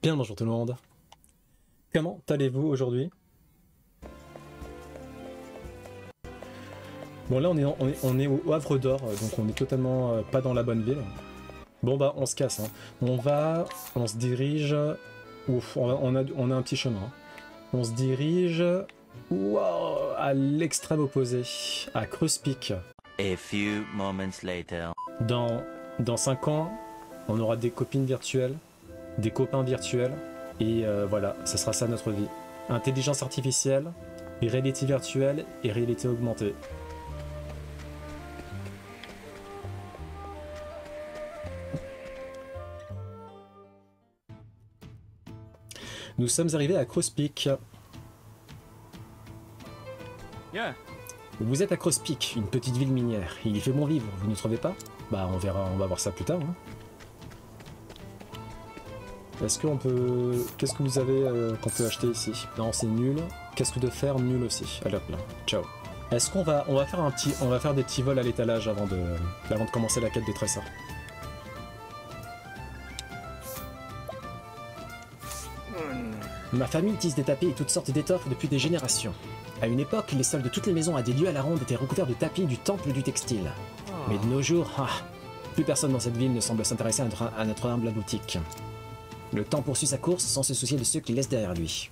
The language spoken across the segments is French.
Bien, bonjour tout le monde. Comment allez-vous aujourd'hui? Bon là on est au Havre d'Or, donc on est totalement pas dans la bonne ville. Bon bah on se casse, hein. On se dirige... Ouf, on a un petit chemin. Hein. On se dirige... Wow, à l'extrême opposé, à Creuse Peak. A few moments later. Dans 5 ans, on aura des copines virtuelles, des copains virtuels, et voilà, ce sera ça notre vie. Intelligence artificielle, réalité virtuelle et réalité augmentée. Nous sommes arrivés à Creuse Peak. Yeah. Vous êtes à Creuse Peak, une petite ville minière. Il y fait bon vivre, vous ne trouvez pas? Bah on verra, on va voir ça plus tard. Hein. Est-ce qu'on peut... Qu'est-ce que vous avez qu'on peut acheter ici? Non, c'est nul. Qu'est-ce que de faire? Nul aussi. Allez hop là, ciao. Est-ce qu'on va... On va faire des petits vols à l'étalage avant de commencer la quête de Tressa. Ma famille tisse des tapis et toutes sortes d'étoffes depuis des générations. À une époque, les sols de toutes les maisons à des lieux à la ronde étaient recouverts de tapis du temple du textile. Mais de nos jours, plus personne dans cette ville ne semble s'intéresser à notre humble boutique. Le temps poursuit sa course sans se soucier de ceux qu'il laisse derrière lui.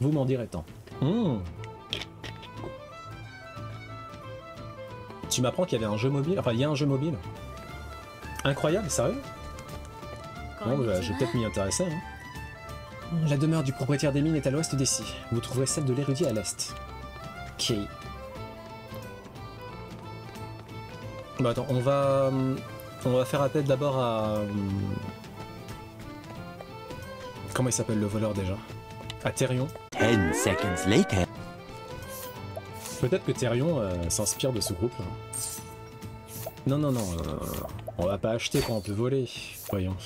Vous m'en direz tant. Tu m'apprends qu'il y avait un jeu mobile? Enfin, il y a un jeu mobile. Incroyable, sérieux? Bon, bah, je vais peut-être m'y intéresser. Hein. La demeure du propriétaire des mines est à l'ouest d'ici. Vous trouverez celle de l'érudit à l'est. Ok. Bah attends, on va faire appel d'abord à... Comment il s'appelle le voleur déjà? À Therion. 10 seconds later. Peut-être que Therion s'inspire de ce groupe. Non, non, non. On va pas acheter quand on peut voler. Voyons.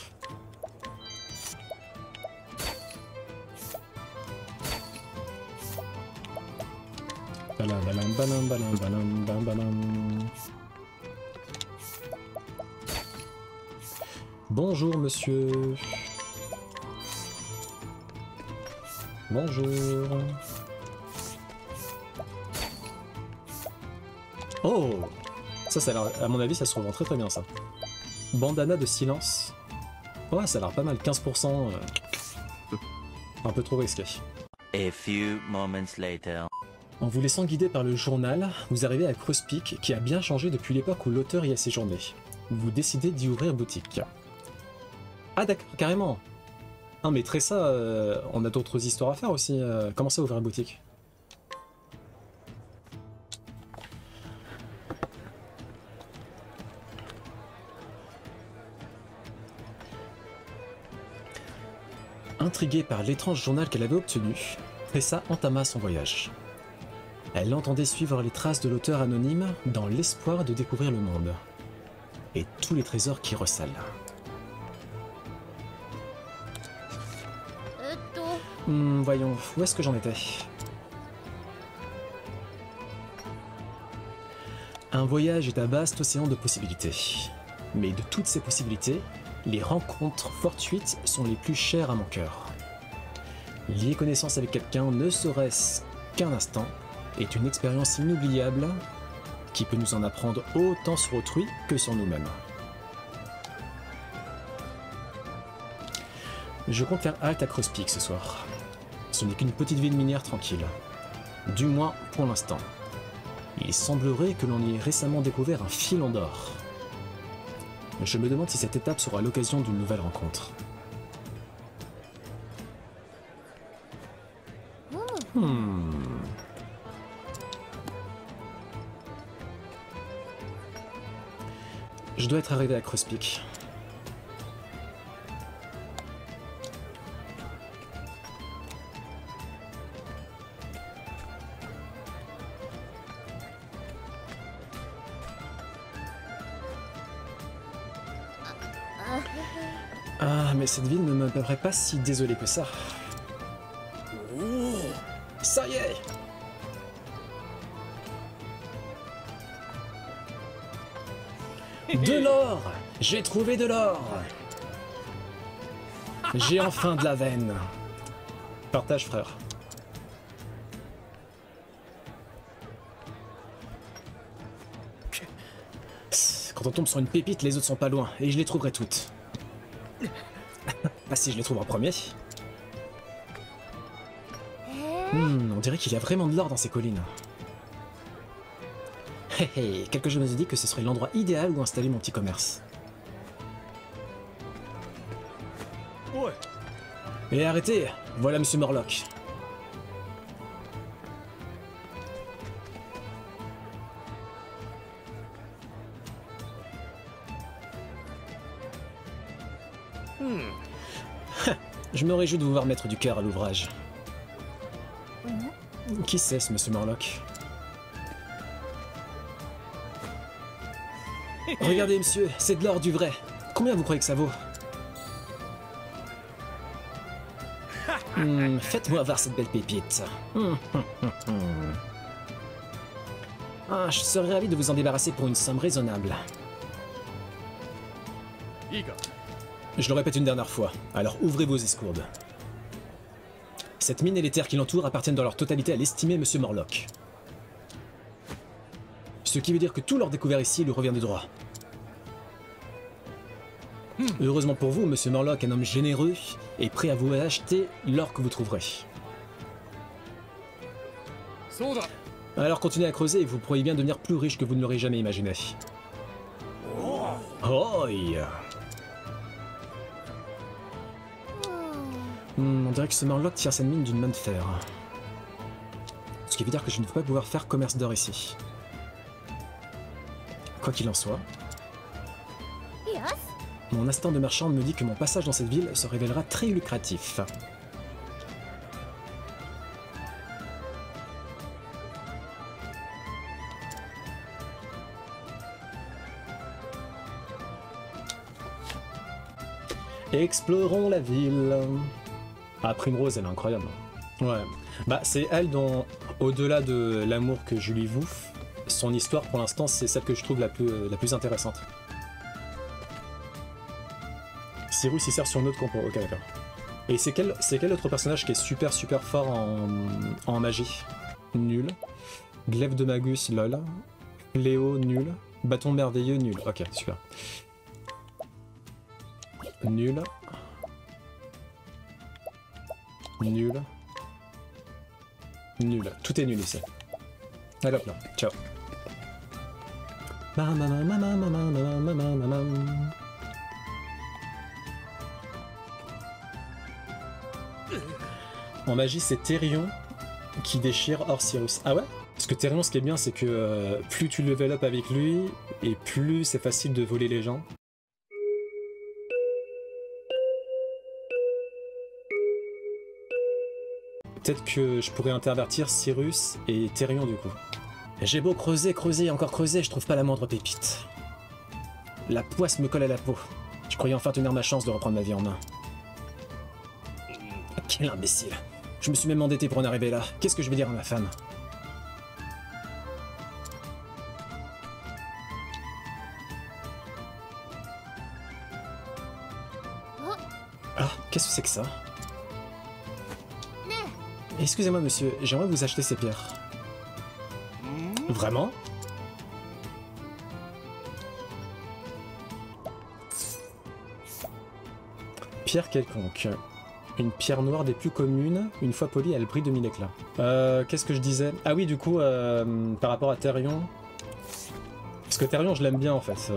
Bonjour monsieur. Bonjour. Oh, ça a l'air, à mon avis ça se revend très bien ça. Bandana de silence. Ouais, ça a l'air pas mal, 15%. Un peu trop risqué. A few moments later. En vous laissant guider par le journal, vous arrivez à Creuse Peak, qui a bien changé depuis l'époque où l'auteur y a séjourné. Vous décidez d'y ouvrir boutique. Ah d'accord, carrément. Non mais Tressa, on a d'autres histoires à faire aussi. Comment ça ouvrir boutique? Intriguée par l'étrange journal qu'elle avait obtenu, Tressa entama son voyage. Elle entendait suivre les traces de l'auteur anonyme dans l'espoir de découvrir le monde. Et tous les trésors qui recèlent. Voyons, où est-ce que j'en étais? Un voyage est un vaste océan de possibilités. Mais de toutes ces possibilités, les rencontres fortuites sont les plus chères à mon cœur. Lier connaissance avec quelqu'un, ne serait-ce qu'un instant, est une expérience inoubliable qui peut nous en apprendre autant sur autrui que sur nous-mêmes. Je compte faire halte à Creuse Peak ce soir. Ce n'est qu'une petite ville minière tranquille. Du moins pour l'instant. Il semblerait que l'on y ait récemment découvert un filon d'or. Je me demande si cette étape sera l'occasion d'une nouvelle rencontre. Je dois être arrivé à Creuse Peak. Ah, mais cette ville ne me paraît pas si désolée que ça. Oh, ça y est! De l'or! J'ai trouvé de l'or! J'ai enfin de la veine. Partage, frère. Quand on tombe sur une pépite, les autres sont pas loin, et je les trouverai toutes. Ah si, je les trouve en premier. On dirait qu'il y a vraiment de l'or dans ces collines. Hé hé, quelque chose me dit que ce serait l'endroit idéal où installer mon petit commerce. Ouais. Et arrêtez, voilà Monsieur Morlock. Je me réjouis de vous voir mettre du cœur à l'ouvrage. Qui c'est ce Monsieur Morlock? Regardez monsieur, c'est de l'or du vrai. Combien vous croyez que ça vaut? Faites-moi voir cette belle pépite. Ah, je serais ravi de vous en débarrasser pour une somme raisonnable. Je le répète une dernière fois, alors ouvrez vos escourdes. Cette mine et les terres qui l'entourent appartiennent dans leur totalité à l'estimé Monsieur Morlock. Ce qui veut dire que tout l'or découvert ici lui revient de droit. Heureusement pour vous, Monsieur Morlock, un homme généreux, est prêt à vous acheter l'or que vous trouverez. Alors continuez à creuser et vous pourriez bien devenir plus riche que vous ne l'aurez jamais imaginé. Oh yeah. On dirait que ce Morlock tire sa mine d'une main de fer. Ce qui veut dire que je ne vais pas pouvoir faire commerce d'or ici. Quoi qu'il en soit, mon instinct de marchand me dit que mon passage dans cette ville se révélera très lucratif. Explorons la ville. Ah, Primrose, elle est incroyable. Ouais. Bah, c'est elle dont, au-delà de l'amour que je lui voue, son histoire, pour l'instant, c'est celle que je trouve la plus intéressante. Cyrus, il sert sur notre compo. Ok, d'accord. Et c'est quel autre personnage qui est super fort en magie? Nul. Glaive de Magus, lol. Léo, nul. Bâton merveilleux, nul. Ok, super. Nul. Nul. Nul. Tout est nul ici. Allez hop là. Ciao. En magie, c'est Therion qui déchire hors Cyrus. Ah ouais? Parce que Therion, ce qui est bien, c'est que plus tu level up avec lui, et plus c'est facile de voler les gens. Peut-être que je pourrais intervertir Cyrus et Therion du coup. J'ai beau creuser et encore creuser, je trouve pas la moindre pépite. La poisse me colle à la peau. Je croyais enfin tenir ma chance de reprendre ma vie en main. Quel imbécile. Je me suis même endetté pour en arriver là. Qu'est-ce que je vais dire à ma femme? Ah, qu'est-ce que c'est que ça? Excusez-moi monsieur, j'aimerais vous acheter ces pierres. Vraiment? Pierre quelconque. Une pierre noire des plus communes, une fois polie, elle brille de mille éclats. Qu'est-ce que je disais? Ah oui, du coup, par rapport à Therion... Parce que Therion, je l'aime bien en fait.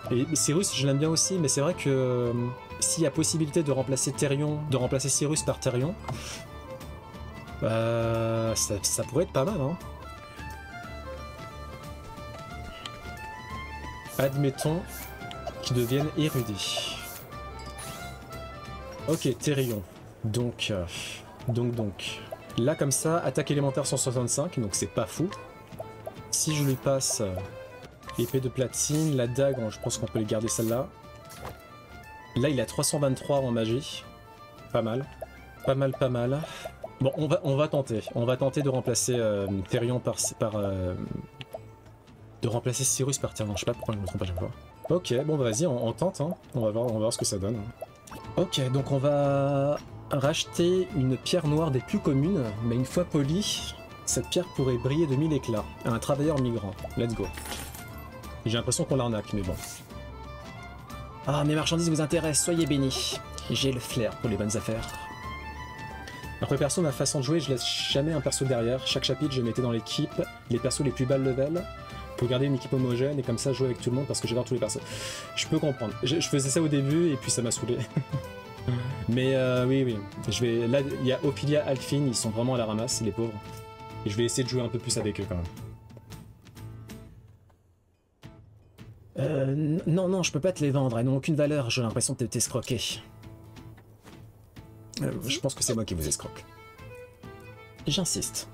Et Cyrus, je l'aime bien aussi, mais c'est vrai que s'il y a possibilité de remplacer Therion, de remplacer Cyrus par Therion, ça pourrait être pas mal, hein. Admettons qu'ils deviennent érudits. Ok, Therion. Donc. Là, comme ça, attaque élémentaire 165, donc c'est pas fou. Si je lui passe épée de platine, la dague, je pense qu'on peut les garder celle-là. Là, il a 323 en magie. Pas mal. Pas mal. Bon, on va tenter. On va tenter de remplacer Therion de remplacer Cyrus par Therion. Je sais pas pourquoi je me trompe à chaque fois. Ok, bon bah vas-y, on tente, hein. On va voir ce que ça donne. Ok, donc on va racheter une pierre noire des plus communes, mais une fois polie, cette pierre pourrait briller de mille éclats à un travailleur migrant. Let's go. J'ai l'impression qu'on l'arnaque, mais bon. Ah, mes marchandises vous intéressent, soyez bénis. J'ai le flair pour les bonnes affaires. Après perso, ma façon de jouer, je laisse jamais un perso derrière. Chaque chapitre, je mettais dans l'équipe les persos les plus bas level pour garder une équipe homogène et comme ça jouer avec tout le monde parce que j'adore tous les persos. Je peux comprendre. Je faisais ça au début et puis ça m'a saoulé. Mais oui. Là, il y a Ophilia, Alphine, ils sont vraiment à la ramasse, les pauvres. Et je vais essayer de jouer un peu plus avec eux quand même. Non, je peux pas te les vendre, elles n'ont aucune valeur, j'ai l'impression de t'escroquer. Je pense que c'est moi qui vous escroque. J'insiste.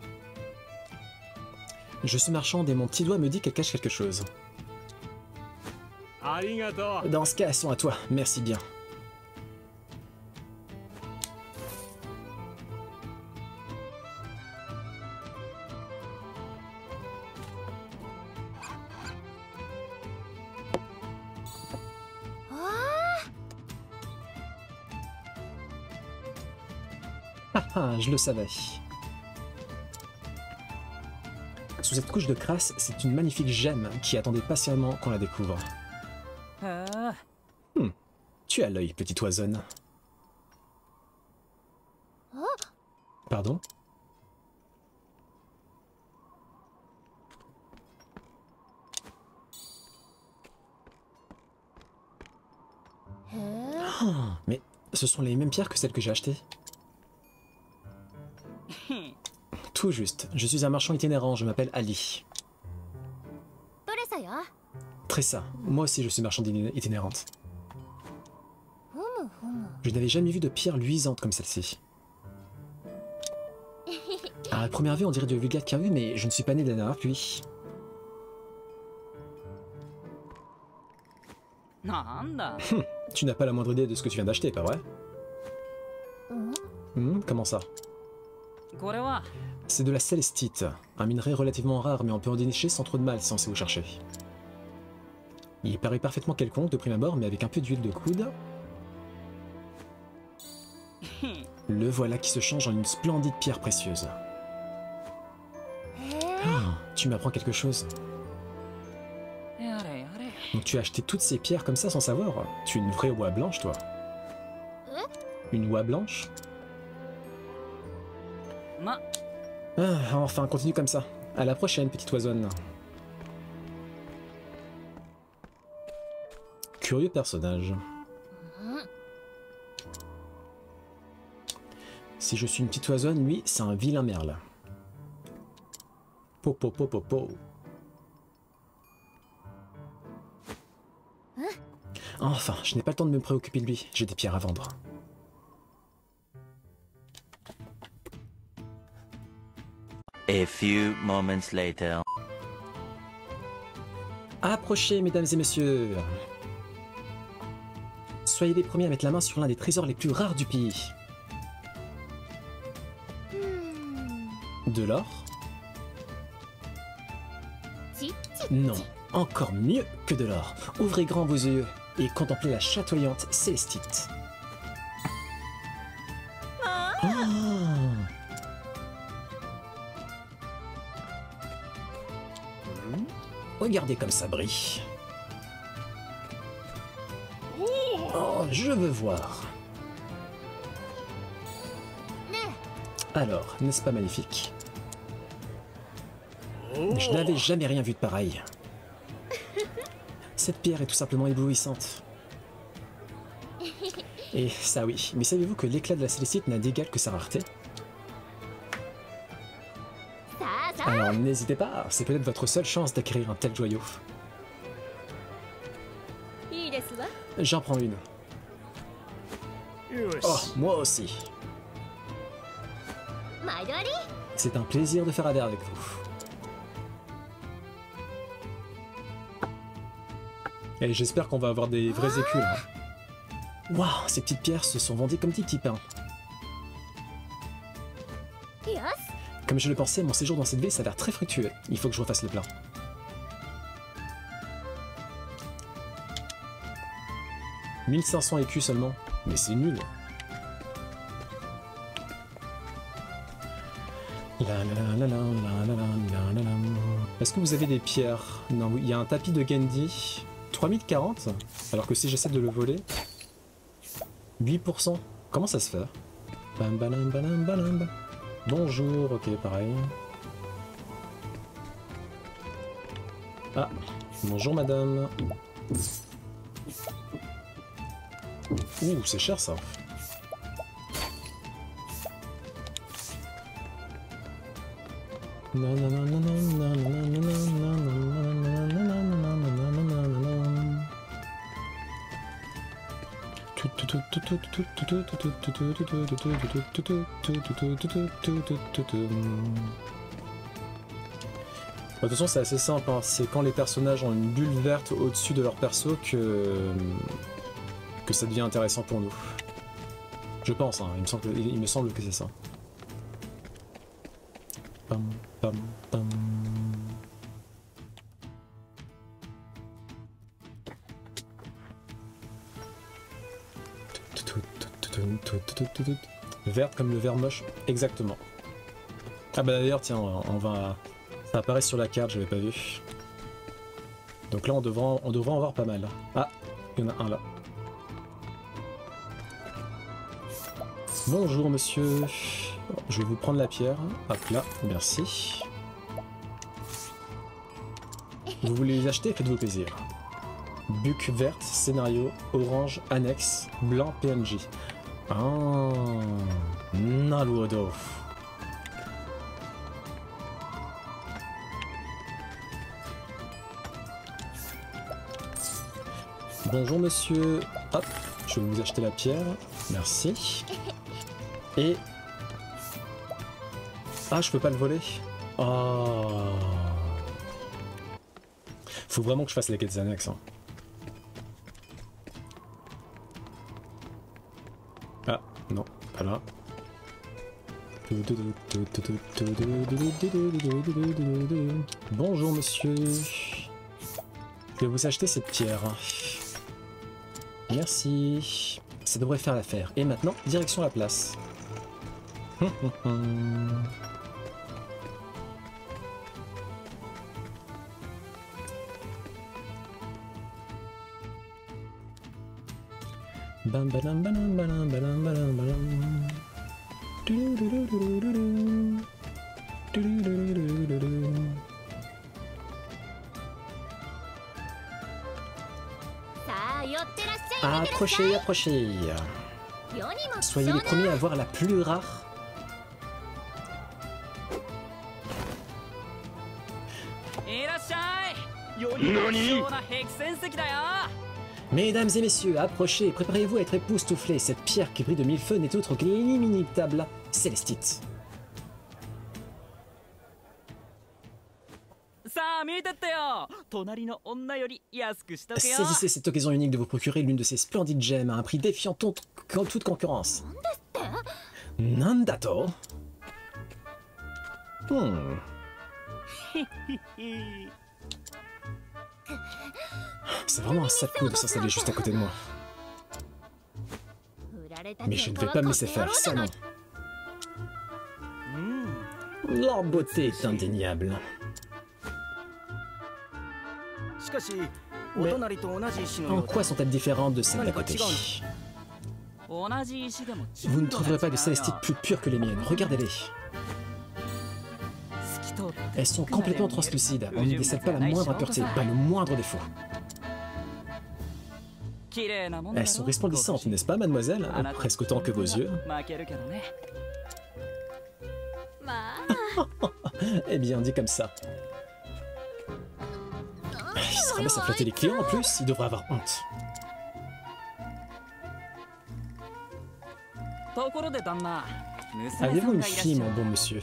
Je suis marchande et mon petit doigt me dit qu'elle cache quelque chose. Arigato. Dans ce cas, elles sont à toi, merci bien. Ah, je le savais. Sous cette couche de crasse, c'est une magnifique gemme qui attendait patiemment qu'on la découvre. Tu as l'œil, petite oisonne. Pardon? Mais ce sont les mêmes pierres que celles que j'ai achetées. Tout juste, je suis un marchand itinérant, je m'appelle Ali. Tressa, moi aussi je suis marchande itinérante. Je n'avais jamais vu de pierre luisante comme celle-ci. À la première vue, on dirait de vulgaire carré, mais je ne suis pas né de la dernière pluie. Tu n'as pas la moindre idée de ce que tu viens d'acheter, pas vrai? Comment ça? C'est de la célestite, un minerai relativement rare, mais on peut en dénicher sans trop de mal si on sait où chercher. Il paraît parfaitement quelconque de prime abord, mais avec un peu d'huile de coude... Le voilà qui se change en une splendide pierre précieuse. Tu m'apprends quelque chose. Donc tu as acheté toutes ces pierres comme ça sans savoir? Tu es une vraie oie blanche, toi. Une oie blanche? Enfin, continue comme ça. À la prochaine, petite oisonne. Curieux personnage. Si je suis une petite oisonne, lui, c'est un vilain merle. Popo. Enfin, je n'ai pas le temps de me préoccuper de lui, j'ai des pierres à vendre. A few moments later. Approchez, mesdames et messieurs. Soyez les premiers à mettre la main sur l'un des trésors les plus rares du pays. De l'or? Non, encore mieux que de l'or. Ouvrez grand vos yeux et contemplez la chatoyante célestite. Regardez comme ça brille. Oh, je veux voir. Alors, n'est-ce pas magnifique? Je n'avais jamais rien vu de pareil. Cette pierre est tout simplement éblouissante. Et ça oui, mais savez-vous que l'éclat de la célestite n'a d'égal que sa rareté? Alors n'hésitez pas, c'est peut-être votre seule chance d'acquérir un tel joyau. J'en prends une. Oh, moi aussi. C'est un plaisir de faire affaire avec vous. Et j'espère qu'on va avoir des vrais écus là. Waouh, ces petites pierres se sont vendues comme des petits pains. Comme je le pensais, mon séjour dans cette ville s'avère très fructueux. Il faut que je refasse le plein. « 1500 écus seulement. Mais c'est nul. Est-ce que vous avez des pierres? Non, il y a un tapis de Gendy. 3040. Alors que si j'essaie de le voler... 8%. Comment ça se fait? Bam, balam, balam, balam. Bonjour, ok, pareil. Ah, bonjour madame. Ouh, c'est cher ça. De toute façon, c'est assez simple, hein. C'est quand les personnages ont une bulle verte au-dessus de leur perso que ça devient intéressant pour nous. Je pense, hein. Il me semble que c'est ça. Pam, pam, pam. Verte comme le vert moche, exactement. Ah bah d'ailleurs, tiens, on va... Ça apparaît sur la carte, je l'avais pas vu. Donc là, on devrait en voir pas mal. Ah, il y en a un là. Bonjour monsieur. Je vais vous prendre la pierre. Hop là, merci. Vous voulez les acheter? Faites-vous plaisir. Buc verte, scénario, orange, annexe, blanc, PNJ. Ah, naruhodo. Bonjour monsieur. Hop, je vais vous acheter la pierre. Merci. Et... Ah, je peux pas le voler. Oh. Faut vraiment que je fasse les quêtes annexes. Hein. Ah, non, pas là. Bonjour monsieur. Je vais vous acheter cette pierre. Merci. Ça devrait faire l'affaire. Et maintenant, direction la place. Bam balam balam balam balam balam balam. Approchez, approchez. Soyez les premiers à voir la plus rare. Mesdames et messieurs, approchez, préparez-vous à être époustouflés. Cette pierre qui brille de mille feux n'est autre que l'inimitable Célestite. Saisissez cette occasion unique de vous procurer l'une de ces splendides gemmes à un prix défiant toute concurrence. Nandato? C'est vraiment un sale coup de s'installer juste à côté de moi. Mais je ne vais pas me laisser faire, ça non. Leur beauté est indéniable. Mais en quoi sont-elles différentes de celles d'à côté? Vous ne trouverez pas de célestites plus pures que les miennes, regardez-les. Elles sont complètement translucides, on n'y décèle pas la moindre impureté, pas le moindre défaut. Elles sont resplendissantes, n'est-ce pas, mademoiselle? Presque autant que vos yeux. Eh bien, dit comme ça. Il se rabaisse à flatter les clients en plus, il devrait avoir honte. Avez-vous une fille, mon bon monsieur?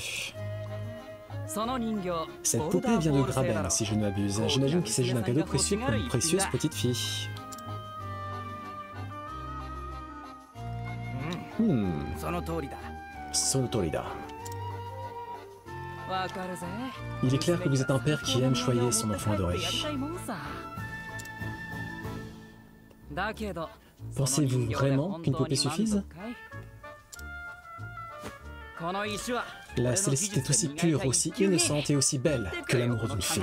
Cette poupée vient de Graben, si je ne m'abuse. J'imagine qu'il s'agit d'un cadeau précieux pour une précieuse petite fille. Sonotorida. Il est clair que vous êtes un père qui aime choyer son enfant adoré. Pensez-vous vraiment qu'une poupée suffise? La célestite est aussi pure, aussi innocente et aussi belle que l'amour d'une fée.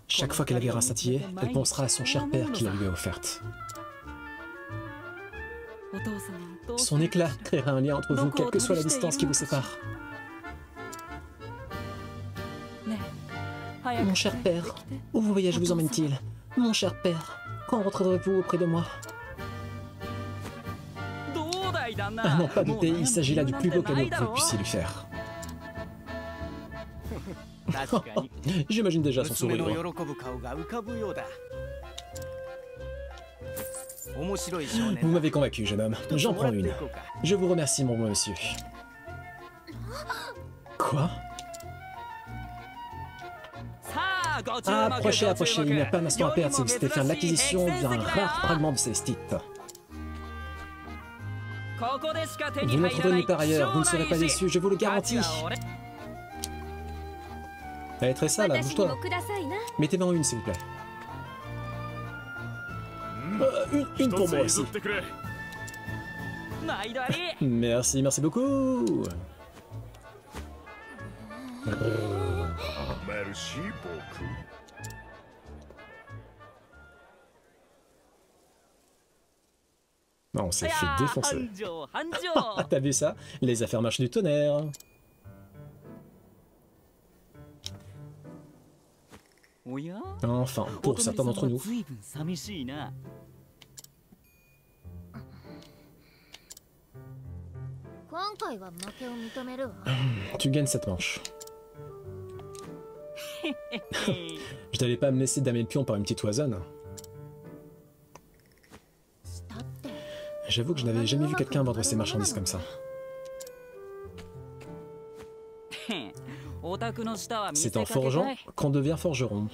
Chaque fois qu'elle la verra scintiller, elle pensera à son cher père qui la lui a offerte. Son éclat créera un lien entre vous, quelle que soit la distance qui vous sépare. Mon cher père, où vos voyages vous emmènent-ils? Mon cher père, quand rentrerez-vous auprès de moi? Ah non, pas douter, il s'agit là du plus beau cadeau que vous puissiez lui faire. J'imagine déjà son sourire. Vous m'avez convaincu, jeune homme. J'en prends une. Je vous remercie, mon bon monsieur. Quoi? Approchez, approchez, il n'y a pas un instant à perdre si vous souhaitez faire l'acquisition d'un rare fragment de célestite. Vous n'entrerez nulle part ailleurs, vous ne serez pas déçus, je vous le garantis. Elle est très sale, bouge-toi. Mettez-moi une, s'il vous plaît. Une pour moi aussi. Merci, merci beaucoup. Merci beaucoup. Non, on s'est fait défoncer. T'as vu ça? Les affaires marchent du tonnerre. Enfin, pour certains d'entre nous. Tu gagnes cette manche. Je n'allais pas me laisser damer le pion par une petite oisonne. J'avoue que je n'avais jamais vu quelqu'un vendre ses marchandises comme ça. C'est en forgeant qu'on devient forgeron.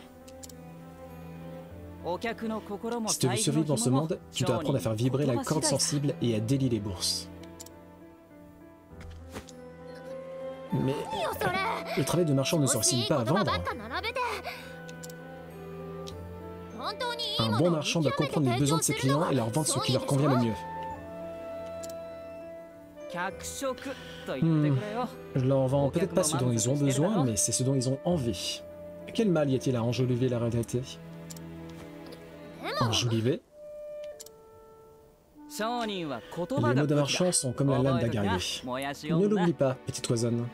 Si tu veux survivre dans ce monde, tu dois apprendre à faire vibrer la corde sensible et à délier les bourses. Mais le travail de marchand ne se résigne pas à vendre. Un bon marchand doit comprendre les besoins de ses clients et leur vendre ce qui leur convient le mieux. Je leur vends peut-être pas ce dont ils ont besoin, mais c'est ce dont ils ont envie. Quel mal y a-t-il à enjoliver la réalité? Enjoliver? Les mots d'un marchand sont comme la lame d'un guerrier. Ne l'oublie pas, petite oisonne.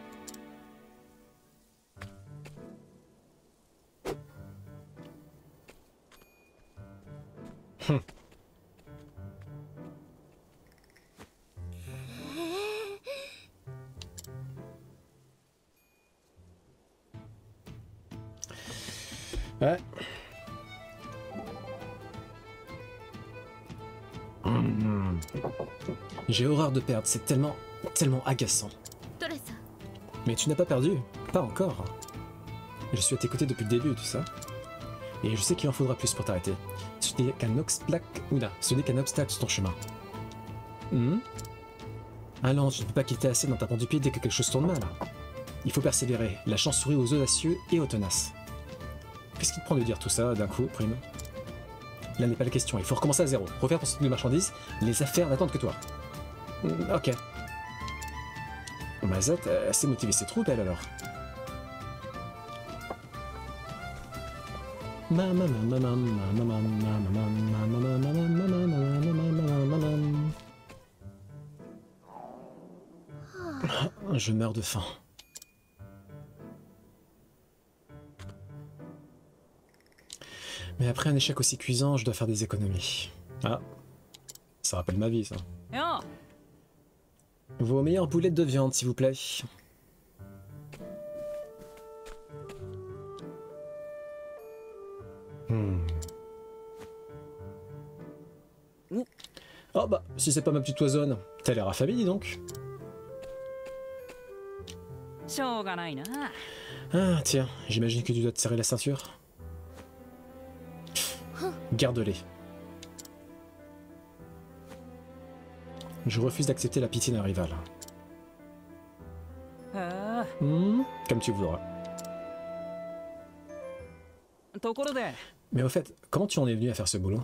Ouais. J'ai horreur de perdre, c'est tellement agaçant. Mais tu n'as pas perdu, pas encore. Je suis à tes côtés depuis le début, tout ça. Et je sais qu'il en faudra plus pour t'arrêter. Ce n'est qu'un obstacle sur ton chemin. Allons, tu ne peux pas quitter assez dans ta pente du pied dès que quelque chose tourne mal. Il faut persévérer, la chance sourit aux audacieux et aux tenaces. Qu'est-ce qui te prend de dire tout ça d'un coup, Prime? Là n'est pas la question, il faut recommencer à zéro. Refaire ton stock de marchandises, les affaires n'attendent que toi. Ok. Mazat, c'est motiver ses troupes, elle alors. Je meurs de faim. Mais après un échec aussi cuisant, je dois faire des économies. Ah, ça rappelle ma vie, ça. Vos meilleures boulettes de viande, s'il vous plaît. Oh bah, si c'est pas ma petite oisonne, t'as l'air affamée, dis donc. Ah tiens, j'imagine que tu dois te serrer la ceinture. Garde-les. Je refuse d'accepter la pitié d'un rival. Comme tu voudras. Mais au fait, comment tu en es venu à faire ce boulot?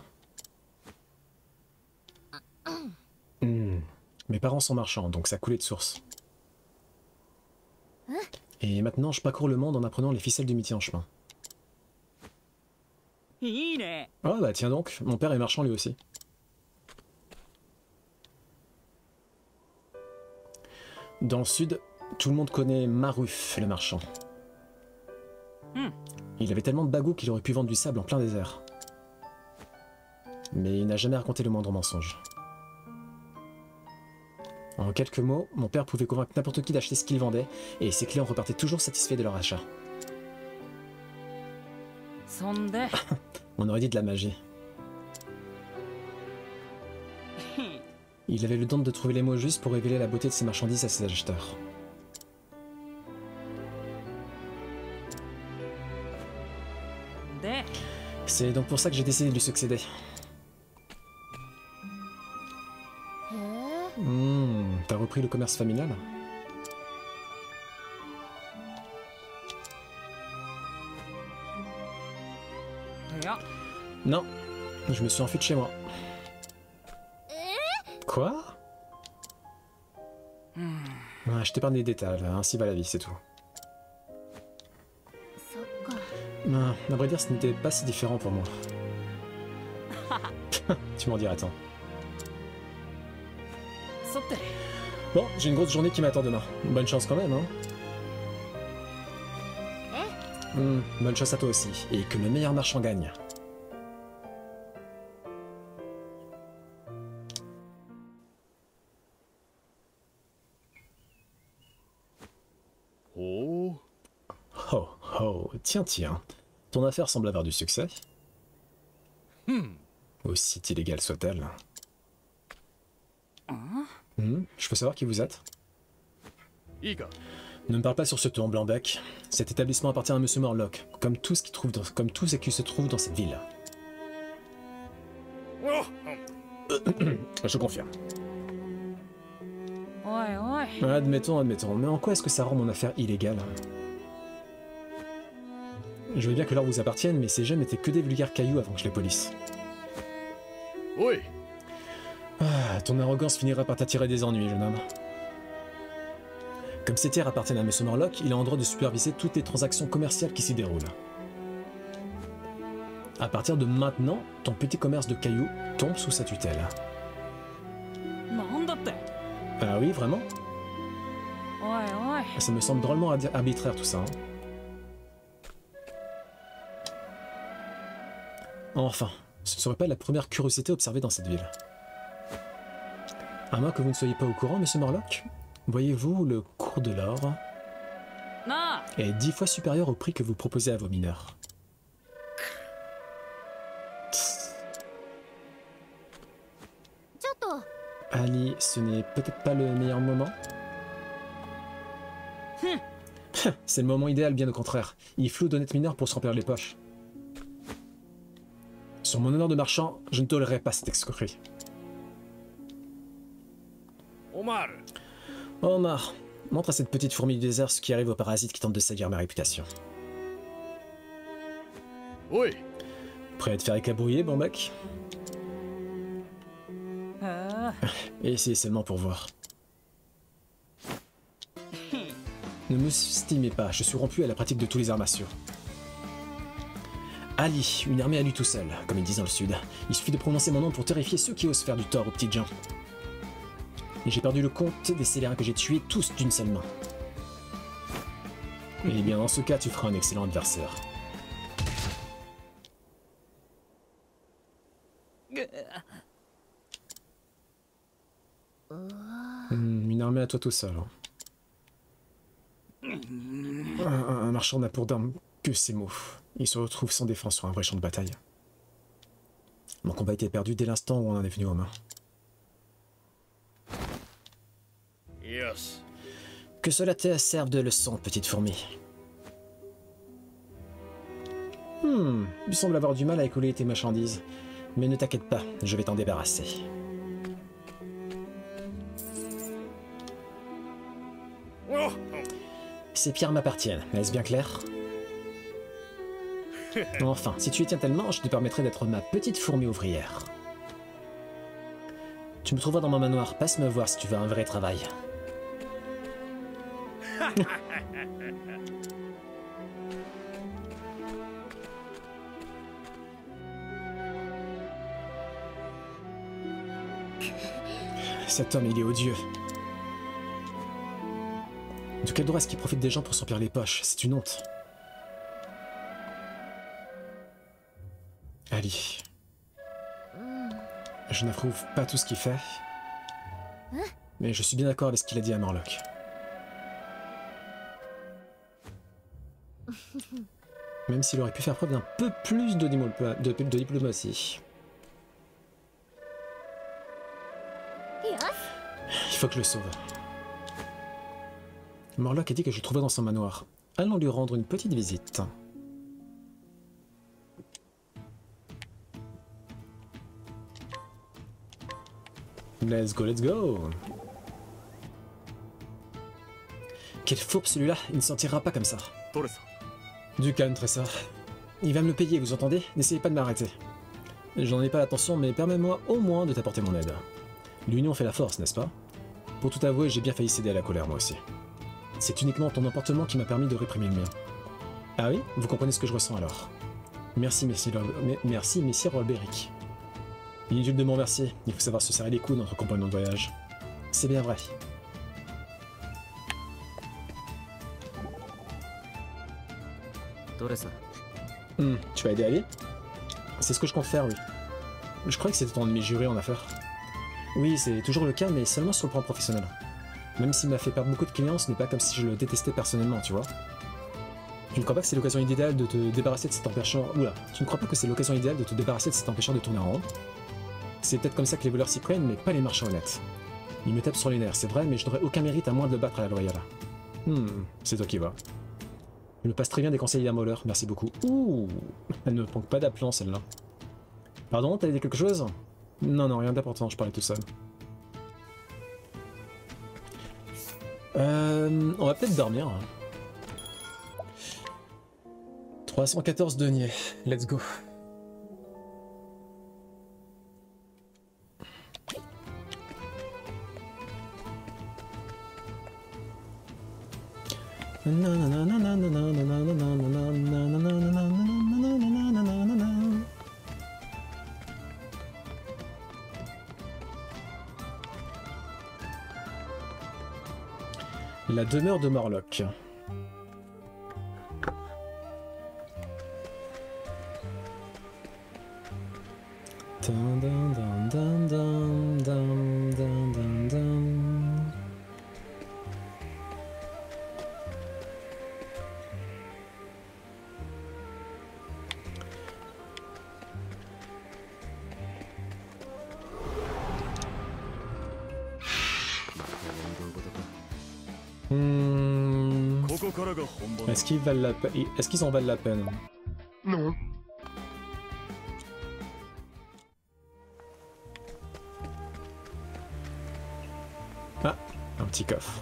Mes parents sont marchands, donc ça coulait de source. Et maintenant, je parcours le monde en apprenant les ficelles du métier en chemin. Ah bah tiens donc, mon père est marchand lui aussi. Dans le sud, tout le monde connaît Maruf, le marchand. Il avait tellement de bagou qu'il aurait pu vendre du sable en plein désert. Mais il n'a jamais raconté le moindre mensonge. En quelques mots, mon père pouvait convaincre n'importe qui d'acheter ce qu'il vendait, et ses clients repartaient toujours satisfaits de leur achat. On aurait dit de la magie. Il avait le don de trouver les mots justes pour révéler la beauté de ses marchandises à ses acheteurs. C'est donc pour ça que j'ai décidé de lui succéder. T'as repris le commerce familial? Non, je me suis enfui de chez moi. Quoi? Je t'épargne des détails, ainsi va la vie, c'est tout. À vrai dire, ce n'était pas si différent pour moi. Tu m'en diras tant. Bon, j'ai une grosse journée qui m'attend demain. Bonne chance quand même, hein. Bonne chance à toi aussi, et que le meilleur marchand gagne. Oh. Oh, oh, tiens, tiens. Ton affaire semble avoir du succès. Aussi illégale soit-elle. Je peux savoir qui vous êtes? Iga. Ne me parle pas sur ce ton, Blanc-Bec. Cet établissement appartient à Monsieur Morlock, comme tout ce qui se trouve dans cette ville. Je confirme. Admettons, mais en quoi est-ce que ça rend mon affaire illégale? Je veux bien que l'or vous appartienne, mais ces gemmes n'étaient que des vulgaires cailloux avant que je les polisse. Oui. Ton arrogance finira par t'attirer des ennuis, jeune homme. Comme ces terres appartiennent à M. Morlock, il a en droit de superviser toutes les transactions commerciales qui s'y déroulent. À partir de maintenant, ton petit commerce de cailloux tombe sous sa tutelle. Ah oui, vraiment? Ça me semble drôlement arbitraire tout ça. Hein. Enfin, ce ne serait pas la première curiosité observée dans cette ville. À moins que vous ne soyez pas au courant, Monsieur Morlock, voyez-vous, le cours de l'or est 10 fois supérieur au prix que vous proposez à vos mineurs. Ali, ce n'est peut-être pas le meilleur moment? C'est le moment idéal, bien au contraire. Il floue d'honnêtes mineurs pour se remplir les poches. Sur mon honneur de marchand, je ne tolérerai pas cette escroquerie. Omar, montre à cette petite fourmi du désert ce qui arrive aux parasites qui tentent de salir ma réputation. Oui. Prêt à te faire écabouiller, bon mec? Essayez seulement pour voir. Ne me sous-estimez pas, je suis rompu à la pratique de tous les arts martiaux. Ali, une armée à lui tout seul, comme ils disent dans le sud. Il suffit de prononcer mon nom pour terrifier ceux qui osent faire du tort aux petites gens. Et j'ai perdu le compte des scélérats que j'ai tués tous d'une seule main. Eh bien, dans ce cas, tu feras un excellent adversaire. Une armée à toi tout seul. Hein. Un marchand n'a pour d'armes que ses mots. Il se retrouve sans défense sur un vrai champ de bataille. Mon combat était perdu dès l'instant où on en est venu aux mains. Yes. Que cela te serve de leçon, petite fourmi. Il semble avoir du mal à écouler tes marchandises. Mais ne t'inquiète pas, je vais t'en débarrasser. Ces pierres m'appartiennent, est-ce bien clair? Enfin, si tu y tiens tellement, je te permettrai d'être ma petite fourmi ouvrière. Tu me trouveras dans mon manoir, passe me voir si tu veux un vrai travail. Cet homme, il est odieux. De quel droit est-ce qu'il profite des gens pour s'emplir les poches? C'est une honte. Ali. Je n'approuve pas tout ce qu'il fait, mais je suis bien d'accord avec ce qu'il a dit à Morlock. Même s'il aurait pu faire preuve d'un peu plus de diplomatie. Il faut que je le sauve. Morlock a dit que je le trouverais dans son manoir. Allons lui rendre une petite visite. Let's go, let's go! Quel fourbe celui-là, il ne s'en tirera pas comme ça. Du calme, Tressa. Il va me le payer, vous entendez? N'essayez pas de m'arrêter. J'en ai pas l'attention, mais permets-moi au moins de t'apporter mon aide. L'union fait la force, n'est-ce pas? Pour tout avouer, j'ai bien failli céder à la colère, moi aussi. C'est uniquement ton emportement qui m'a permis de réprimer le mien. Ah oui? Vous comprenez ce que je ressens alors? Merci, messire Rolberic. Inutile de m'en remercier, il faut savoir se serrer les coudes entre compagnons de voyage. C'est bien vrai. Tu vas aider Ali? C'est ce que je compte faire, oui. Je crois que c'était ton ennemi juré en affaires. Oui, c'est toujours le cas, mais seulement sur le plan professionnel. Même s'il m'a fait perdre beaucoup de clients, ce n'est pas comme si je le détestais personnellement, tu vois. Tu ne crois pas que c'est l'occasion idéale de te débarrasser de cet empêcheur... Oula, tu ne crois pas que c'est l'occasion idéale de te débarrasser de cet empêcheur de tourner en rond? C'est peut-être comme ça que les voleurs s'y prennent, mais pas les marchands honnêtes. Ils me tapent sur les nerfs, c'est vrai, mais je n'aurais aucun mérite à moins de le battre à la loyale. C'est toi qui vas. Je me passe très bien des conseils d'un voleur, merci beaucoup. Ouh, elle ne manque pas d'aplomb celle-là. Pardon, t'as dit quelque chose? Non, non, rien d'important, je parlais tout seul. On va peut-être dormir. 314 deniers, let's go. La demeure de Morlock. Est-ce qu'ils en valent la peine? Non. Ah, un petit coffre.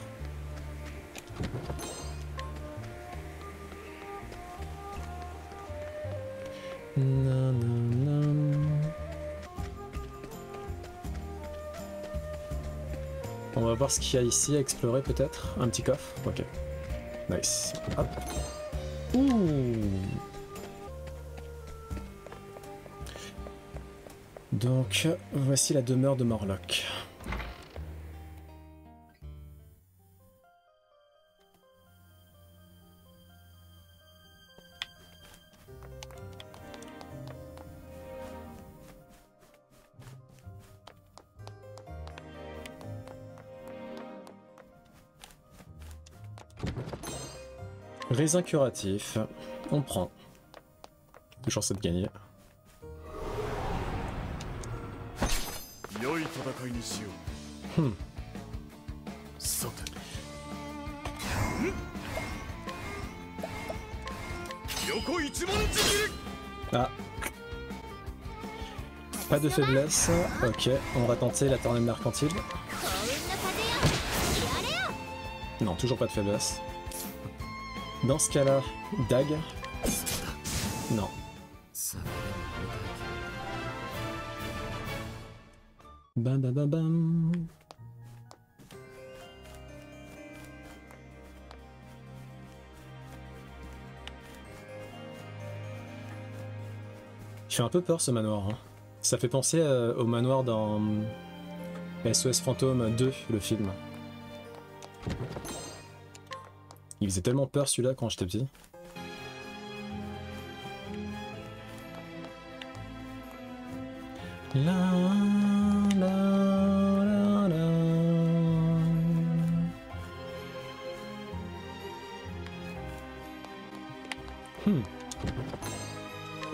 On va voir ce qu'il y a ici à explorer peut-être. Un petit coffre, ok. Nice. Hop. Ouh. Donc, voici la demeure de Morlock. Raisin curatif, on prend. Toujours ça de gagner. Ah. Pas de faiblesse. Ok, on va tenter la tornade mercantile. Non, toujours pas de faiblesse. Dans ce cas-là, dague. Non. 酒でも飲みたいけど Bam bam bam bam. Il fait un peu peur ce manoir. Hein. Ça fait penser au manoir dans SOS Fantôme 2, le film. Il faisait tellement peur celui-là quand j'étais petit. La, la, la, la.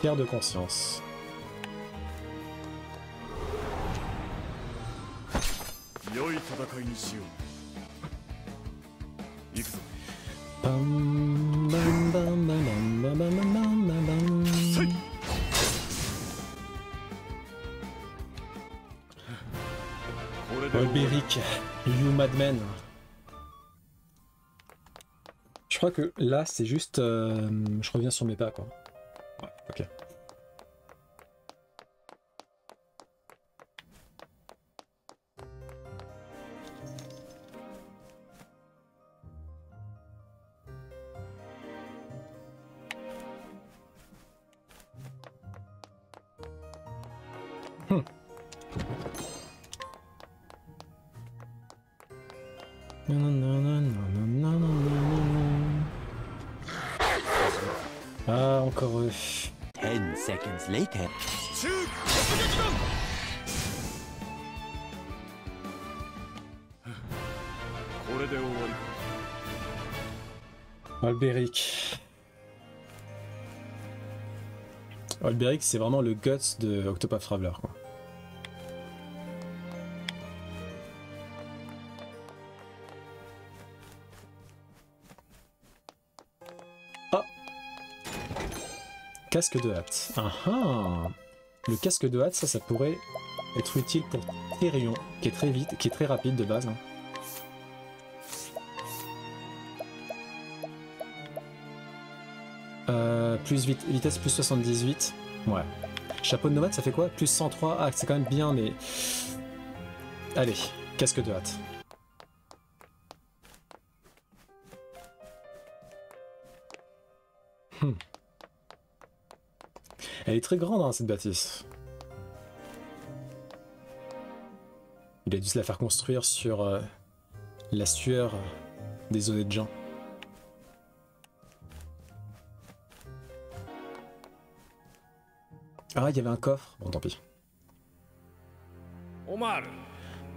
Pierre de conscience. 良い戦いにしよう。行くぞ。 Bam, bam, bam, bam, bam, bam, bam, bam, bam. Olberic, You Madman. Je crois que là c'est juste. Je reviens sur mes pas quoi. Ouais, ok. Ah, encore eux. 10 seconds later. これで終わりか。 Olberic. Olberic, c'est vraiment le guts de Octopath Traveler, quoi. Ah! Casque de hâte. Ah ah! Le casque de hâte, ça pourrait être utile pour Therion, qui est très vite, qui est très rapide de base. Hein. Plus vitesse plus 78. Ouais. Chapeau de nomade, ça fait quoi? Plus 103. Ah, c'est quand même bien, mais... Allez, casque de hâte. Elle est très grande, hein, cette bâtisse. Il a dû se la faire construire sur la sueur des honnêtes gens. Ah, il y avait un coffre. Bon, tant pis. Omar.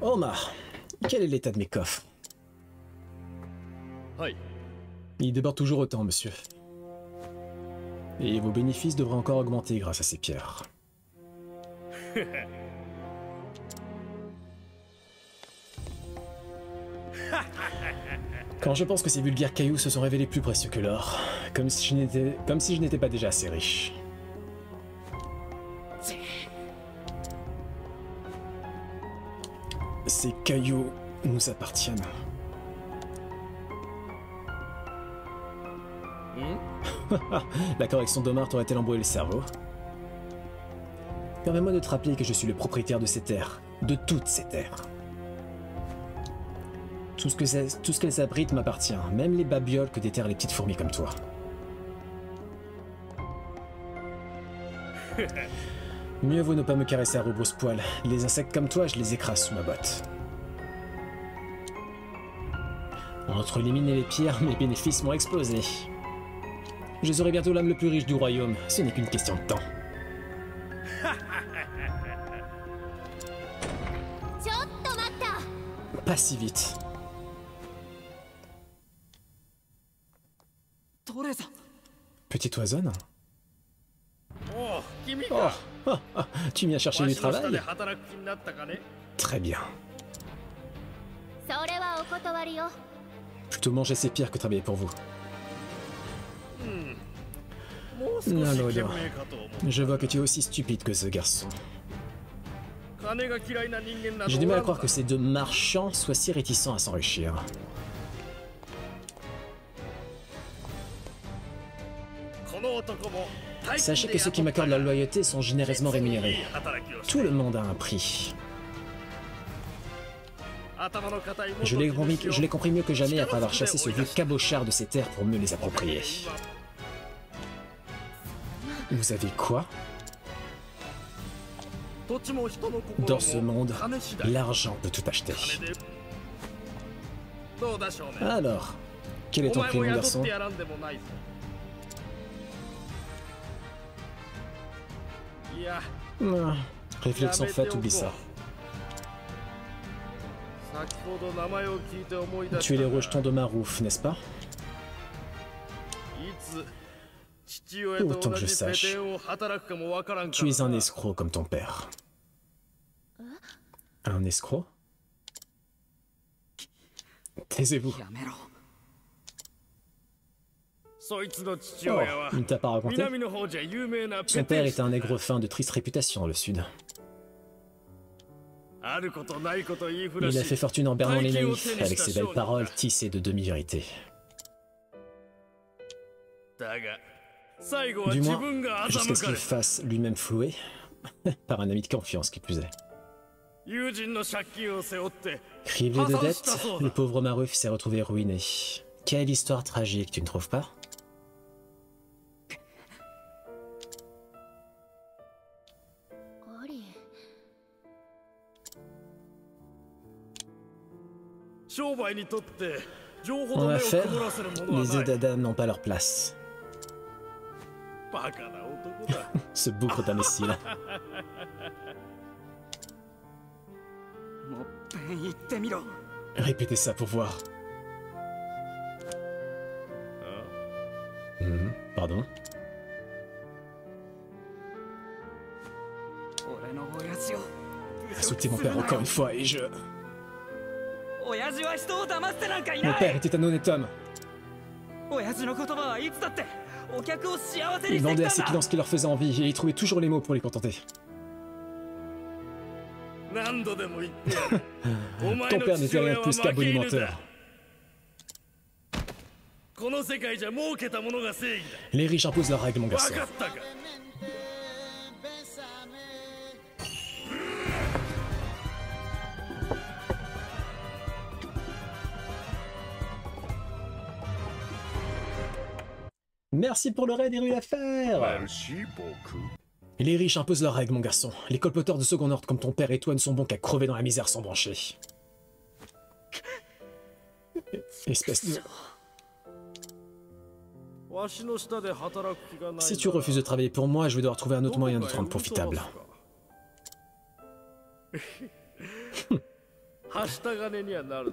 Omar, quel est l'état de mes coffres? はい。 Il déborde toujours autant, monsieur. Et vos bénéfices devraient encore augmenter grâce à ces pierres. Quand je pense que ces vulgaires cailloux se sont révélés plus précieux que l'or, comme si je n'étais pas déjà assez riche. Ces cailloux nous appartiennent. La correction d'Omar t'aurait-elle embrouillé le cerveau? Permets-moi de te rappeler que je suis le propriétaire de ces terres, de toutes ces terres. Tout ce qu'elles abritent m'appartient, même les babioles que déterrent les petites fourmis comme toi. Mieux vaut ne pas me caresser à rebrousse-poil. Les insectes comme toi, je les écrase sous ma botte. Entre les mines et les pierres, mes bénéfices m'ont explosé. Je serai bientôt l'homme le plus riche du royaume, ce n'est qu'une question de temps. Pas si vite. Petite oisonne? おう、君 Oh, か。 ah, ah, tu m'y as cherché わ du しの下で travail? 働く気になったかね。 Très bien. それはお断りよ。 Plutôt manger ces pierres que travailler pour vous. もう少し Non, 賢 non, 明かと思う。 Je vois que tu es aussi stupide que ce garçon. 金が嫌いな人間など J'ai du お mal ら à ん croire か que ces deux marchands soient si réticents à s'enrichir. この男も Sachez que ceux qui m'accordent la loyauté sont généreusement rémunérés. Tout le monde a un prix. Je l'ai compris mieux que jamais après avoir chassé ce vieux cabochard de ces terres pour me les approprier. Vous avez quoi? Dans ce monde, l'argent peut tout acheter. Alors, quel est ton prix, mon garçon? Ah, réflexion faite, oublie ça. Tu es les rejetons de Marouf, n'est-ce pas? Autant que je sache, tu es un escroc comme ton père. Un escroc? Taisez-vous. Oh, il ne t'a pas raconté? Son père était un nègre fin de triste réputation dans le sud. Il a fait fortune en bernant les naïfs avec ses belles paroles tissées de demi-vérités. Du moins, jusqu'à ce qu'il fasse lui-même flouer, par un ami de confiance qui plus est. Criblé de dettes, le pauvre Marouf s'est retrouvé ruiné. Quelle histoire tragique, tu ne trouves pas? En affaires, les œufs d'Adam n'ont pas leur place. Ce bougre d'imbécile. Répétez ça pour voir. Pardon? Insultez mon père encore une fois et je... Mon père était un honnête homme. Il vendait à ses clients ce qui leur faisait envie et il trouvait toujours les mots pour les contenter. Ton père n'était rien de plus qu'un bonimenteur. Les riches imposent leurs règles, mon garçon. Merci pour le raid, Eru l'affaire. Les riches imposent leurs règles, mon garçon. Les colporteurs de second ordre comme ton père et toi ne sont bons qu'à crever dans la misère sans brancher. Espèce de... Si tu refuses de travailler pour moi, je vais devoir trouver un autre moyen de te rendre profitable.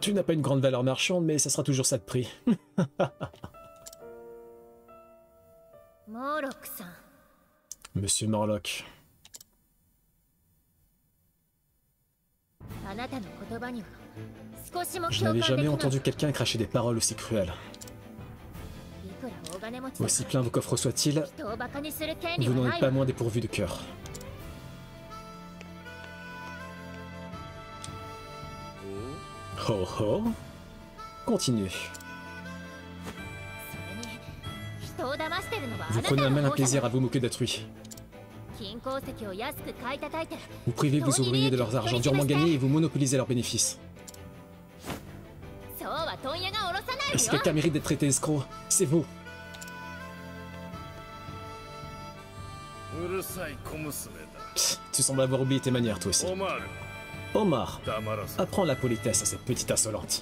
Tu n'as pas une grande valeur marchande, mais ça sera toujours ça de prix. Monsieur Morlock. Je n'avais jamais entendu quelqu'un cracher des paroles aussi cruelles. Aussi plein vos coffres soient-ils, vous n'en êtes pas moins dépourvu de cœur. Oh oh. Continue. Vous prenez un malin plaisir à vous moquer d'autrui. Vous privez vos ouvriers de leurs argent durement gagnés et vous monopolisez leurs bénéfices. Et si quelqu'un mérite d'être traité escroc, c'est vous. Tu sembles avoir oublié tes manières, toi aussi. Omar, apprends la politesse à cette petite insolente.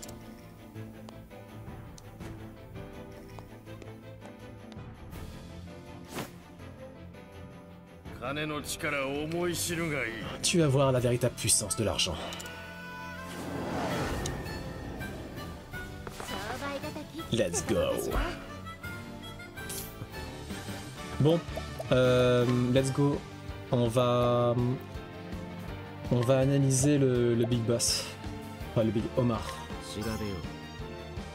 Tu vas voir la véritable puissance de l'argent. Let's go. Bon, let's go. On va analyser le Big Boss. Enfin, le Big Omar.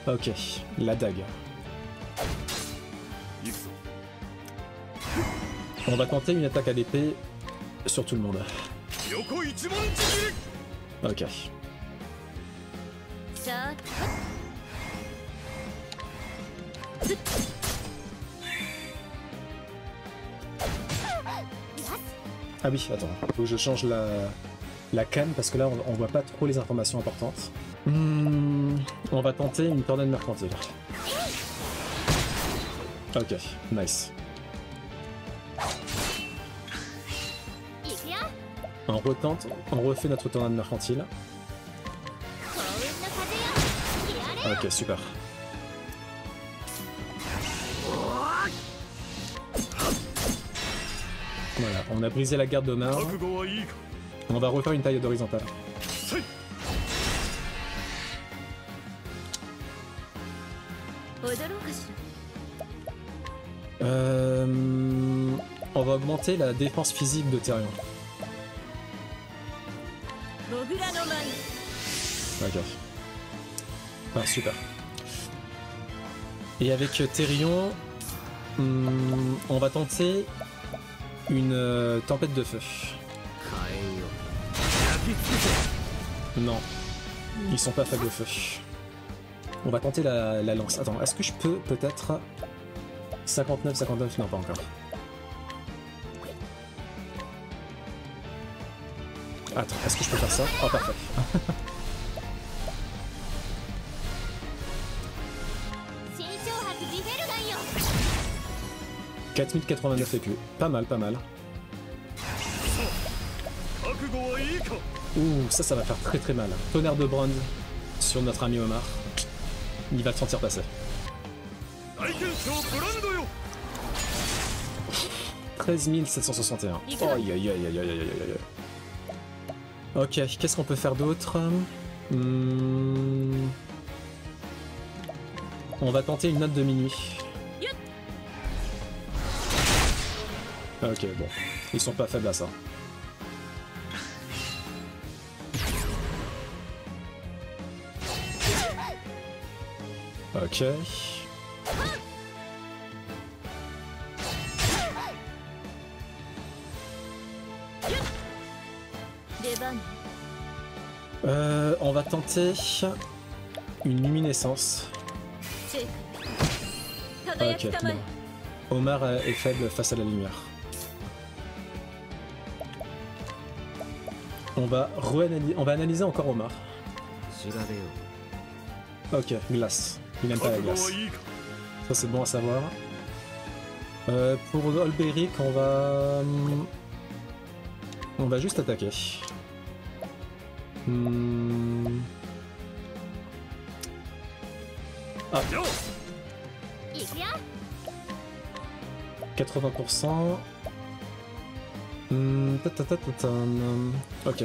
Ok, la dague. On va tenter une attaque à l'épée sur tout le monde. Ok. Ah oui, attends, faut que je change la cam parce que là on voit pas trop les informations importantes. On va tenter une tornade mercantile. Ok, nice. 行くよ On retente, on refait notre tornade mercantile. 幸運の風よやれ Ok, super. Voilà, on a brisé la garde d'Omar. 覚悟はいいか On va refaire une taille d'horizontale. せい 踊ろうかし On va augmenter la défense physique de Therion. らモグラの前 Ok. Ah, super. Et avec Therion, on va tenter une tempête de feu. 火炎よ Non, ils sont pas faibles au feu. On va tenter la lance. Attends, est-ce que je peux peut-être... 59, 59, non pas encore. Attends, est-ce que je peux faire ça? Oh, parfait. 新小発ディフェルガンよ 4089 écus. Pas mal, pas mal. 覚悟はいいか Ouh, ça va faire très très mal. Tonnerre de bronze sur notre ami Omar. Il va le sentir passer. 大元将ブランドよ 13 761. Aïe aïe aïe aïe aïe aïe aïe aïe. Ok, qu'est-ce qu'on peut faire d'autre? On va tenter une note de minuit. Ok, bon. Ils sont pas faibles à ça. Ok. On va tenter une luminescence. Ok, bon. Omar est faible face à la lumière. On va analyser encore Omar. 調べよ Ok, glace. Il n'aime pas la 覚悟 glace. はいいか Ça c'est bon à savoir. Pour Olberic, on va juste attaquer. Ah, よ 行くよ 80%. Ok,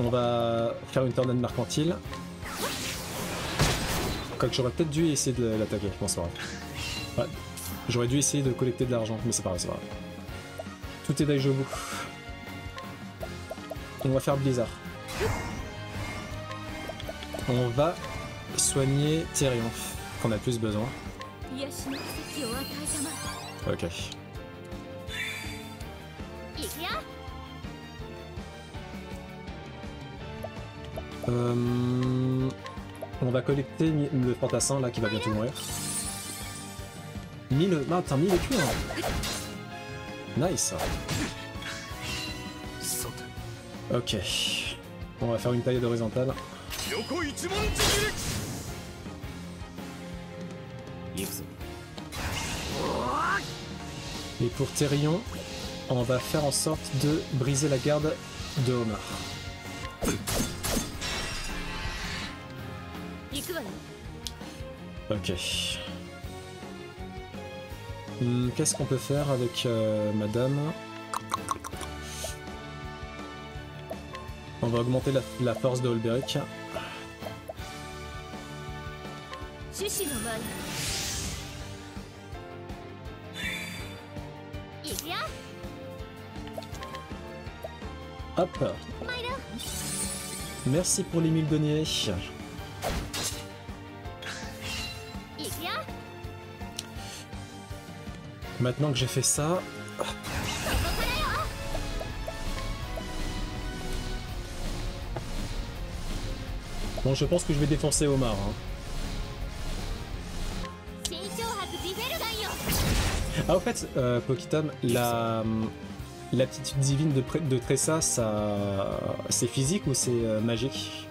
on va faire une tornade mercantile. Quoique j'aurais peut-être dû essayer de l'attaquer, je pense pas. Ouais, j'aurais dû essayer de collecter de l'argent, mais c'est pas grave, c'est pas grave. Tout est d'Aijobu. On va faire Blizzard. On va soigner Therion, qu'on a plus besoin. 癒しの奇跡を与えたま Ok. 行くよ On va collecter le fantassin là qui va bientôt mourir. 1000... Ah, putain, 1000 écus hein. Nice. さて Ok. On va faire une taille horizontale. 横一文字切り行くぞ Et pour Therion, on va faire en sorte de briser la garde de Omar. 行くわよ Ok. Qu'est-ce qu'on peut faire avec Madame? On va augmenter la force de Olberic. 獅子の前行くよ Hop. 参ろう Merci pour les 1000 deniers. 行くよ Maintenant que j'ai fait ça... Bon, je pense que je vais défoncer Omar. Hein. 新小発ディフェルガンよ Ah, au fait, Pokitom, L'aptitude divine de Tressa, ça, c'est physique ou c'est magique?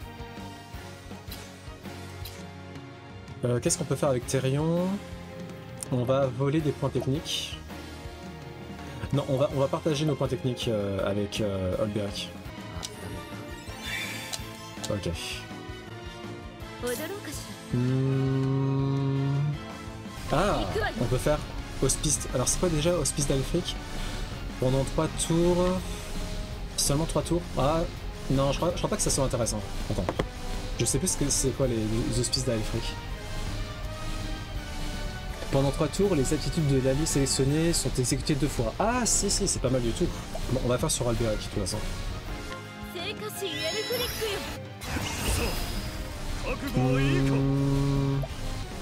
Qu'est-ce qu'on peut faire avec Therion? On va voler des points techniques. Non, on va partager nos points techniques avec Olberic. Ok. Ah, on peut faire Hospice. Alors c'est quoi déjà Hospice d'Alfric? Pendant 3 tours. Seulement 3 tours? Ah, non, je crois pas que ça soit intéressant. Attends. Je sais plus ce que c'est quoi les Hospices d'Alfric. Pendant 3 tours, les aptitudes de l'allié sélectionné sont exécutées 2 fois. Ah, si, c'est pas mal du tout. Bon, on va faire sur Alberic de toute façon.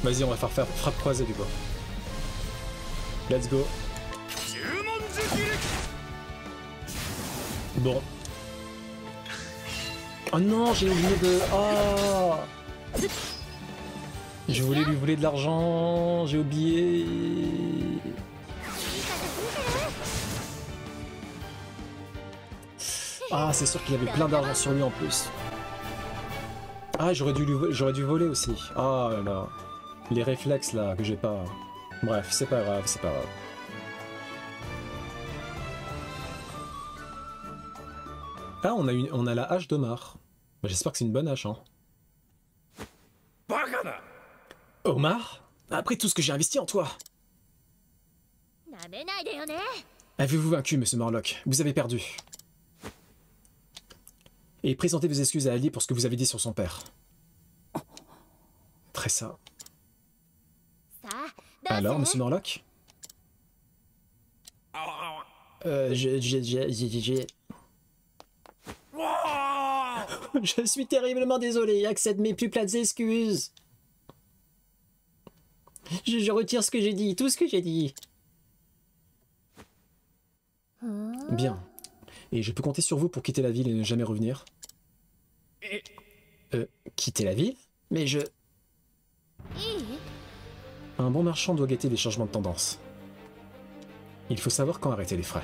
Vas-y, on va faire frappe croisée du coup. Let's go. Bon. Oh non, j'ai oublié de... Oh, je voulais lui voler de l'argent, j'ai oublié. Ah, c'est sûr qu'il y avait plein d'argent sur lui en plus. Ah, j'aurais dû voler aussi. Ah là là. Les réflexes là que j'ai pas. Bref, c'est pas grave, c'est pas grave. Ah, on a la hache d'Omar. Bah, j'espère que c'est une bonne hache, hein. Omar? Après tout ce que j'ai investi en toi. Avez-vous vaincu, monsieur Morlock? Vous avez perdu. Et présentez vos excuses à Ali pour ce que vous avez dit sur son père. Tressa. Alors, monsieur Morlock? Je suis terriblement désolé, accepte mes plus plates excuses. Je retire ce que j'ai dit, tout ce que j'ai dit. Bien. Et je peux compter sur vous pour quitter la ville et ne jamais revenir? Quitter la ville? Mais je... Un bon marchand doit guetter les changements de tendance. Il faut savoir quand arrêter les frais.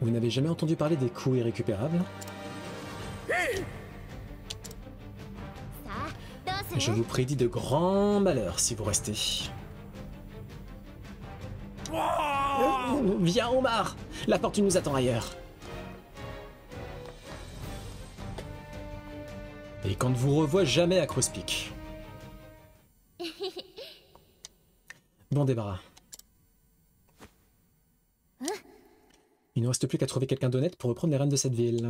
Vous n'avez jamais entendu parler des coûts irrécupérables? Je vous prédis de grands malheurs si vous restez. Viens Omar! La fortune nous attend ailleurs. Et qu'on ne vous revoie jamais à Crosspeak. Bon débarras. Il ne reste plus qu'à trouver quelqu'un d'honnête pour reprendre les rênes de cette ville.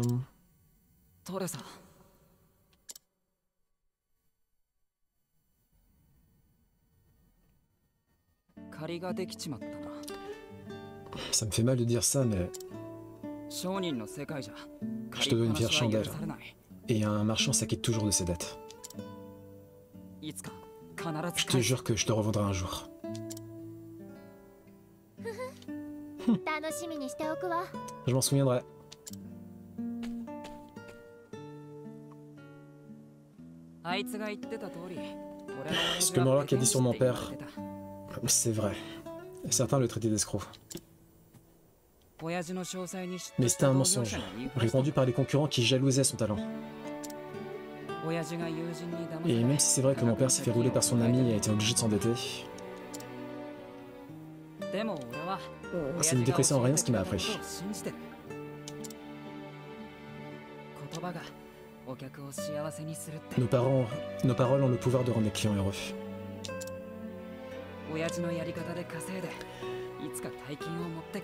Ça me fait mal de dire ça, mais... Je te dois une fière chandelle. Et un marchand s'acquitte toujours de ses dettes. Je te jure que je te revendrai un jour. Je m'en souviendrai. Ce que Morlock a dit sur mon père, c'est vrai. Certains le traitaient d'escroc. Mais c'était un mensonge, répandu par les concurrents qui jalousaient son talent. Et même si c'est vrai que mon père s'est fait rouler par son ami et a été obligé de s'endetter, ça ne dépressait en rien ce qu'il m'a appris. Nos paroles ont le pouvoir de rendre les clients heureux.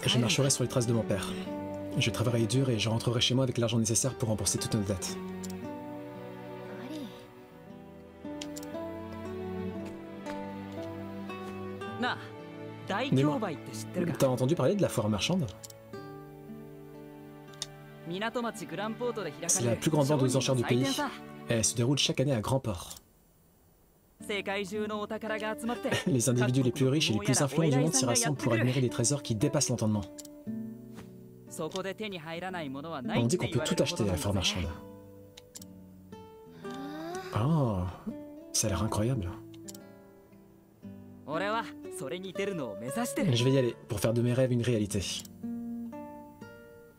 Je marcherai sur les traces de mon père. Je travaillerai dur et je rentrerai chez moi avec l'argent nécessaire pour rembourser toutes nos dettes. Dis-moi, t'as entendu parler de la foire marchande? C'est la plus grande vente aux enchères du pays. Elle se déroule chaque année à Grand-Port. Les individus les plus riches et les plus influents du monde s'y rassemblent pour admirer des trésors qui dépassent l'entendement. On dit qu'on peut tout acheter à la foire marchande. Oh, ça a l'air incroyable. それに出るのを目指してる。 Je vais y aller pour faire de mes rêves une réalité.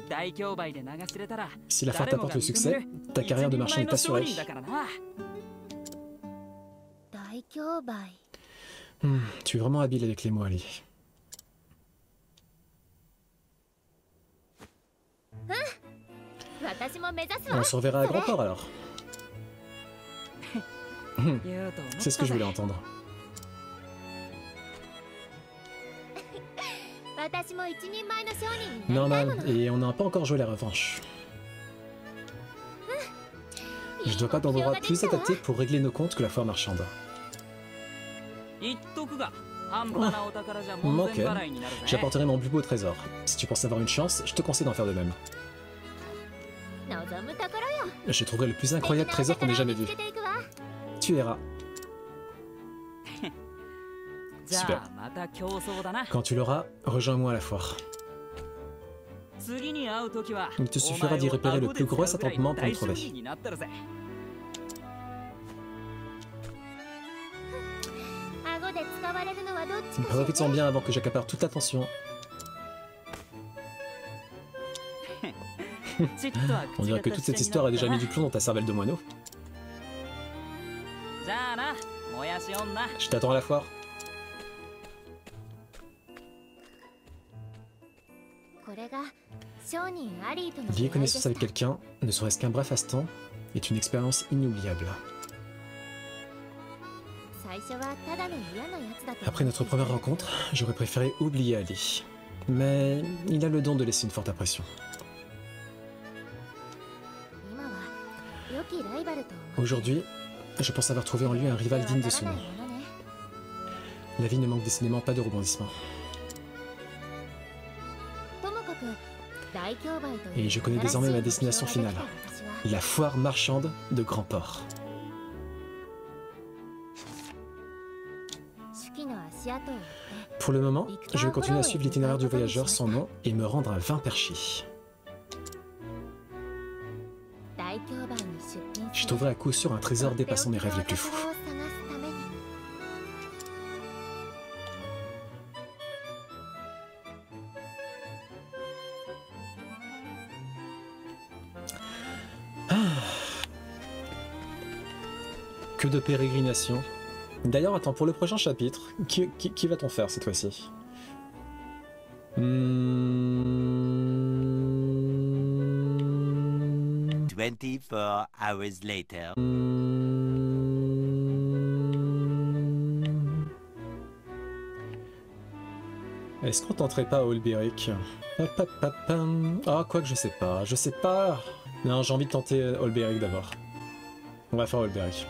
大競売で名が知れたら Si la foire t'apporte le succès, ta carrière de marchand est assurée. だからな。大競売。 Tu es vraiment habile avec les mots, Ali. 私も目指す On わ。 se reverra à Grand Port alors. 言うと思った C'est ce que je ぜ voulais entendre. 私も一人前の商人になりたいも Normal, の。 et on n'a pas encore joué la revanche. Je dois pas d'endroit plus adapté pour régler nos comptes que la foire marchande. 言っとくが、半端なお宝じゃ門前 Ok, 払いになるぜ。 j'apporterai mon plus beau trésor. Si tu penses avoir une chance, je te conseille d'en faire de même. 望むところよ。 Je trouverai le plus incroyable trésor qu'on ait jamais vu. 見つけていくわ。 Tu verras. じゃあまた競争だな。 Quand tu l'auras, rejoins-moi à la foire. 次に会うときは、 Il te suffira d'y repérer le plus gros attroupement pour le trouver. になってるぜ。 顎で使われるのはどっちかしら。 Profitons bien avant que j'accapare toute l'attention. ちっとは On dirait que toute cette histoire a déjà mis du plomb dans ta cervelle de moineau. じゃあな、もやし女。 Je t'attends à la foire. これが商人アリーとの Lier 出会いで connaissance した avec quelqu'un, ne serait-ce qu'un bref instant, est une expérience inoubliable. 最初はただの嫌なやつだと Après notre première rencontre, j'aurais préféré oublier Ali. Mais il a le don de laisser une forte impression. 今は良きライバルと思う。 Aujourd'hui, je pense avoir trouvé en lui un rival digne de ce nom. わからないものね。 La vie ne manque décidément pas de rebondissements. ともかく大競売という Et je connais désormais ma destination 新しい目 finale. 標ができた私は La foire marchande de Grand Port. 手記の足跡を追って Pour le moment, je vais continuer à suivre l'itinéraire du voyageur sans nom et me rendre à Vinperchy. 大競売に出品 Je する trouverai à coup sûr un trésor dépassant mes rêves les plus fous. とっておきのお宝を探すために Que de pérégrination. D'ailleurs, attends, pour le prochain chapitre, qui va-t-on faire cette fois-ci? 24 hours later. Est-ce qu'on tenterait pas à Olberic? Ah, quoi que je sais pas. Non, j'ai envie de tenter Olberic d'abord. On va faire Olberic.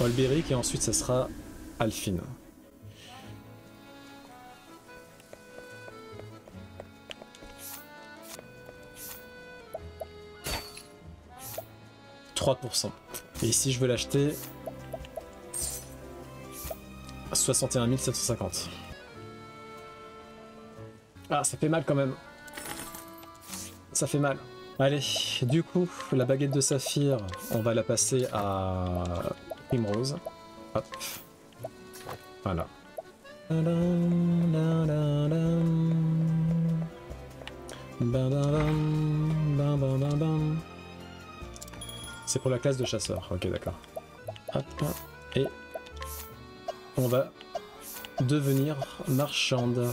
Olberic et ensuite ça sera Alphine. « 3%. Et si je veux l'acheter... 61 750. Ah, ça fait mal quand même. Ça fait mal. Allez, du coup, la baguette de saphir, on va la passer à Primrose. Hop. Voilà. C'est pour la classe de chasseur. Ok, d'accord. Hop. Et on va devenir marchande.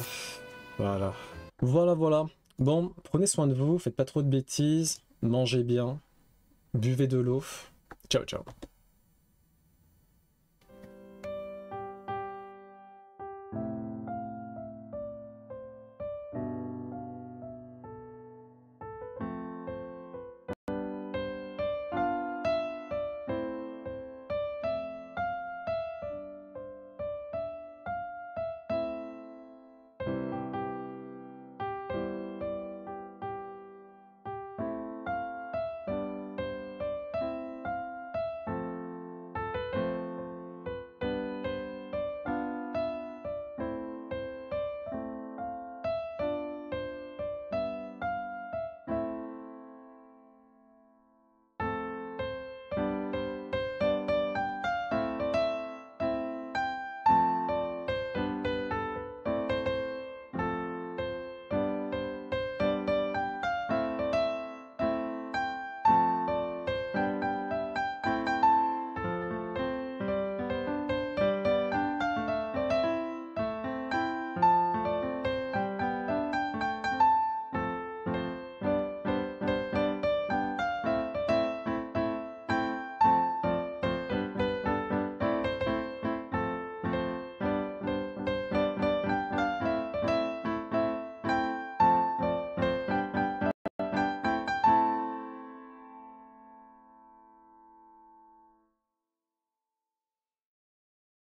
Voilà. Voilà. Bon, prenez soin de vous, faites pas trop de bêtises, mangez bien, buvez de l'eau. Ciao, ciao.